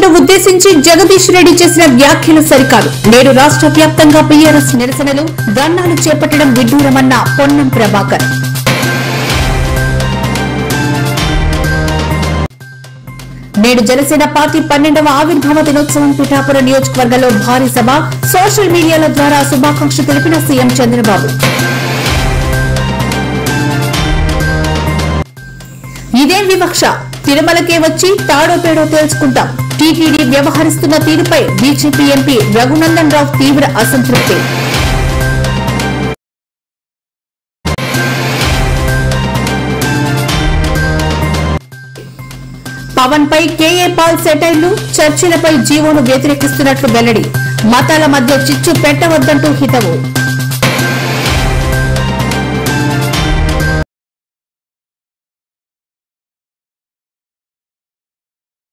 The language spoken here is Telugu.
ముందు ఉద్దేశించి జగదీష్ రెడ్డి చేసిన వ్యాఖ్యలు సరికాదు. నేడు రాష్ట్ర వ్యాప్తంగా బీఆర్ఎస్ నిరసనలు, ధర్నాలు చేపట్టడం విడ్డూరమన్న పొన్నం ప్రభాకర్. నేడు జనసేన పార్టీ 12వ ఆవిర్భావ దినోత్సవం పిఠాపురం నియోజకవర్గంలో భారీ సభ, సోషల్ మీడియాల ద్వారా శుభాకాంక్షలు తెలిపిన సీఎం చంద్రబాబు. ఇదేం వివక్ష, తిరుమలకే వచ్చి తాడో పేడో తేల్చుకుంటాం. టీటీడీ వ్యవహరిస్తున్న తీరుపై బీజేపీ ఎంపీ రఘునందన్ రావు తీవ్ర అసంతృప్తి. పవన్ పై కేఏ పాల్ సెటైర్లు, చర్చిలపై జీవోను వ్యతిరేకిస్తున్నట్లు వెల్లడి. మతాల మధ్య చిచ్చు పెట్టవద్దంటూ హితవు.